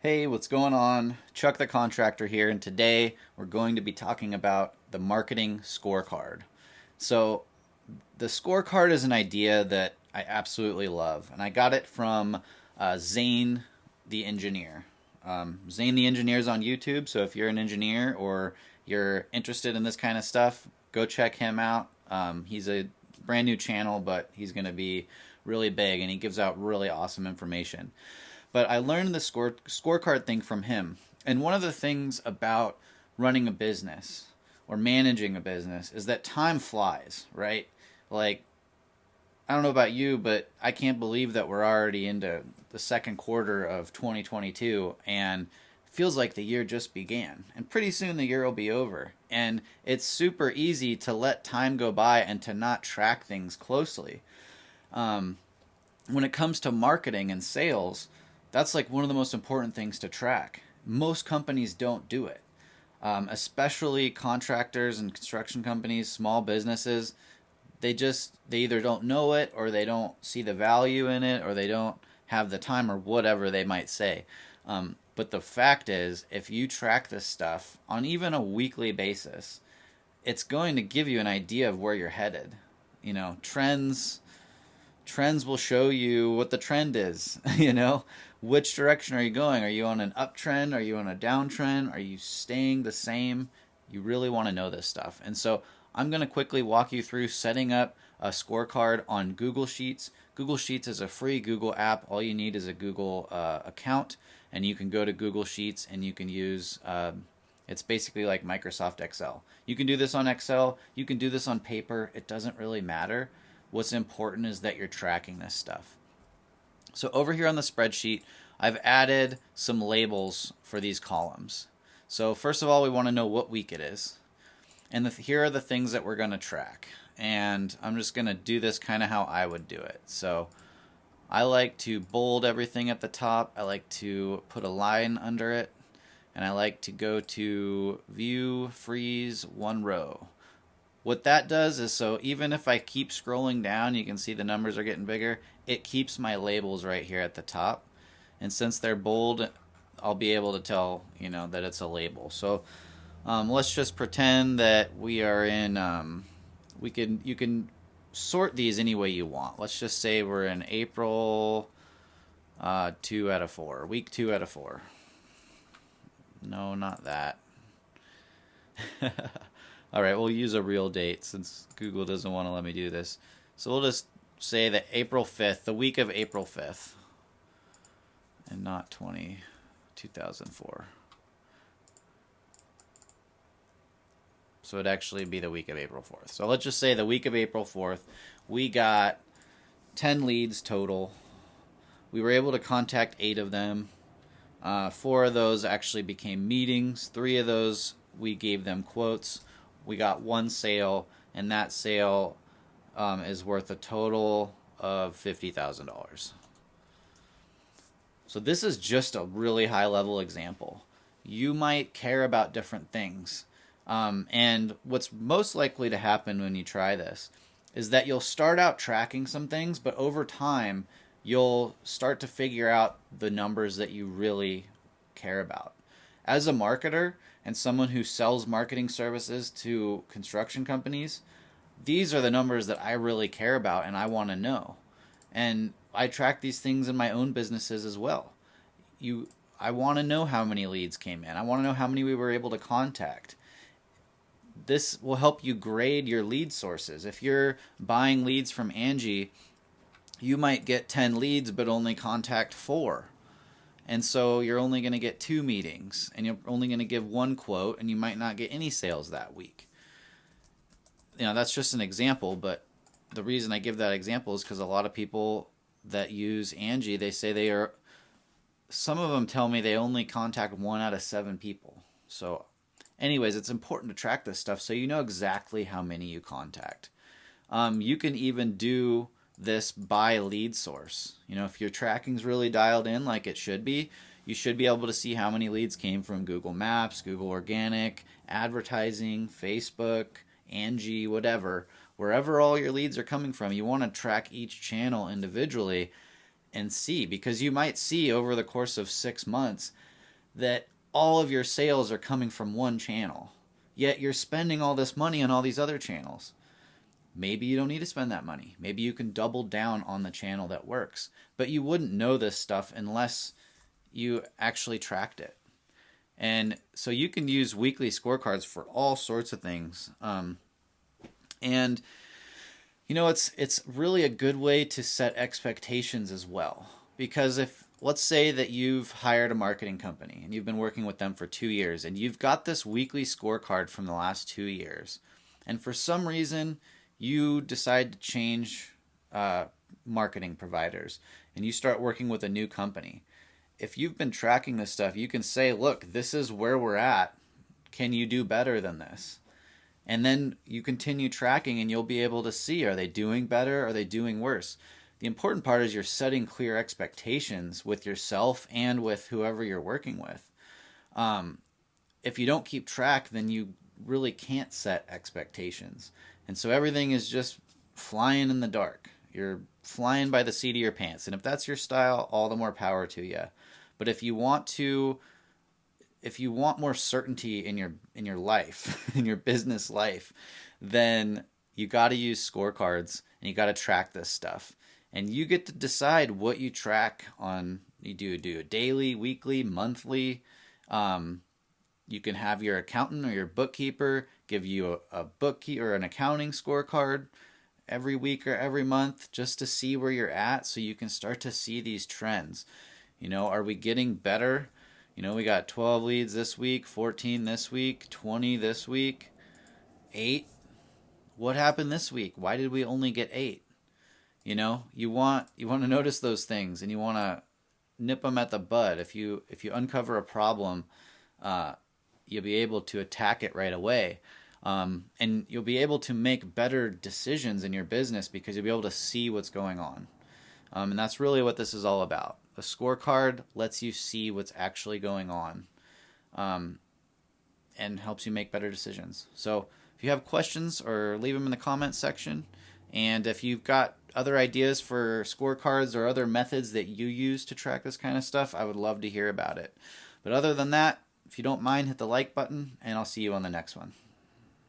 Hey, what's going on? Chuck the Contractor here, and today we're going to be talking about the Marketing Scorecard. So, the scorecard is an idea that I absolutely love, and I got it from Zane the Engineer. Zane the Engineer is on YouTube, so if you're an engineer or you're interested in this kind of stuff, go check him out. He's a brand new channel, but he's going to be really big, and he gives out really awesome information. But I learned the scorecard thing from him. And one of the things about running a business or managing a business is that time flies, right? Like, I don't know about you, but I can't believe that we're already into the second quarter of 2022 and it feels like the year just began. And pretty soon the year will be over. And it's super easy to let time go by and to not track things closely. Um, when it comes to marketing and sales, that's like one of the most important things to track. Most companies don't do it, especially contractors and construction companies, small businesses. They either don't know it or they don't see the value in it or they don't have the time or whatever they might say. But the fact is, if you track this stuff on even a weekly basis, it's going to give you an idea of where you're headed. Trends will show you what the trend is. Which direction are you going? Are you on an uptrend? Are you on a downtrend? Are you staying the same? You really want to know this stuff. And so I'm going to quickly walk you through setting up a scorecard on Google Sheets. Google Sheets is a free Google app. All you need is a Google account, and you can go to Google Sheets and you can use it's basically like Microsoft Excel. You can do this on Excel. You can do this on paper. It doesn't really matter. What's important is that you're tracking this stuff. So over here on the spreadsheet, I've added some labels for these columns. So first of all, we want to know what week it is. And here are the things that we're going to track. And I'm just going to do this kind of how I would do it. So I like to bold everything at the top. I like to put a line under it. And I like to go to view, freeze, one row. What that does is, so even if I keep scrolling down, you can see the numbers are getting bigger. It keeps my labels right here at the top. And since they're bold, I'll be able to tell, that it's a label. So let's just pretend that we are in, you can sort these any way you want. Let's just say we're in April 2 out of 4, week 2 out of 4. No, not that. All right, we'll use a real date since Google doesn't want to let me do this. So we'll just say that April 5th, the week of April 5th, and not 2004. So it'd actually be the week of April 4th. So let's just say the week of April 4th, we got 10 leads total. We were able to contact 8 of them. 4 of those actually became meetings. 3 of those, we gave them quotes. We got 1 sale, and that sale is worth a total of $50,000. So this is just a really high-level example. You might care about different things. And what's most likely to happen when you try this is that you'll start out tracking some things, but over time, you'll start to figure out the numbers that you really care about. As a marketer and someone who sells marketing services to construction companies, these are the numbers that I really care about and I want to know. And I track these things in my own businesses as well. I want to know how many leads came in. I want to know how many we were able to contact. This will help you grade your lead sources. If you're buying leads from Angie, you might get 10 leads but only contact 4. And so you're only going to get 2 meetings, and you're only going to give 1 quote, and you might not get any sales that week. That's just an example, but the reason I give that example is because a lot of people that use Angie, they say some of them tell me they only contact 1 out of 7 people. So anyways, it's important to track this stuff so you know exactly how many you contact. You can even do this by lead source. If your tracking's really dialed in like it should be, you should be able to see how many leads came from Google Maps, Google Organic, advertising, Facebook, Angie, whatever. Wherever all your leads are coming from, you want to track each channel individually and see, because you might see over the course of 6 months that all of your sales are coming from one channel, yet you're spending all this money on all these other channels. Maybe you don't need to spend that money. Maybe you can double down on the channel that works. But you wouldn't know this stuff unless you actually tracked it. And so you can use weekly scorecards for all sorts of things. And it's really a good way to set expectations as well. Because if, let's say that you've hired a marketing company and you've been working with them for 2 years and you've got this weekly scorecard from the last 2 years, and for some reason you decide to change marketing providers and you start working with a new company. If you've been tracking this stuff, you can say, look, this is where we're at. Can you do better than this? And then you continue tracking and you'll be able to see, are they doing better? Are they doing worse? The important part is you're setting clear expectations with yourself and with whoever you're working with. If you don't keep track, then you really can't set expectations. And so everything is just flying in the dark. You're flying by the seat of your pants. And if that's your style, all the more power to you. But if you want more certainty in your life, in your business life, then you got to use scorecards and you got to track this stuff. And you get to decide what you track on. You do it daily, weekly, monthly. You can have your accountant or your bookkeeper give you a bookkeeper or an accounting scorecard every week or every month just to see where you're at, so you can start to see these trends. Are we getting better? We got 12 leads this week, 14 this week, 20 this week, 8. What happened this week? Why did we only get 8? You want to notice those things, and you want to nip them at the bud. If you uncover a problem, you'll be able to attack it right away. And you'll be able to make better decisions in your business because you'll be able to see what's going on. And that's really what this is all about. A scorecard lets you see what's actually going on, and helps you make better decisions. So if you have questions, or leave them in the comments section. And if you've got other ideas for scorecards or other methods that you use to track this kind of stuff, I would love to hear about it. But other than that, if you don't mind, hit the like button, and I'll see you on the next one.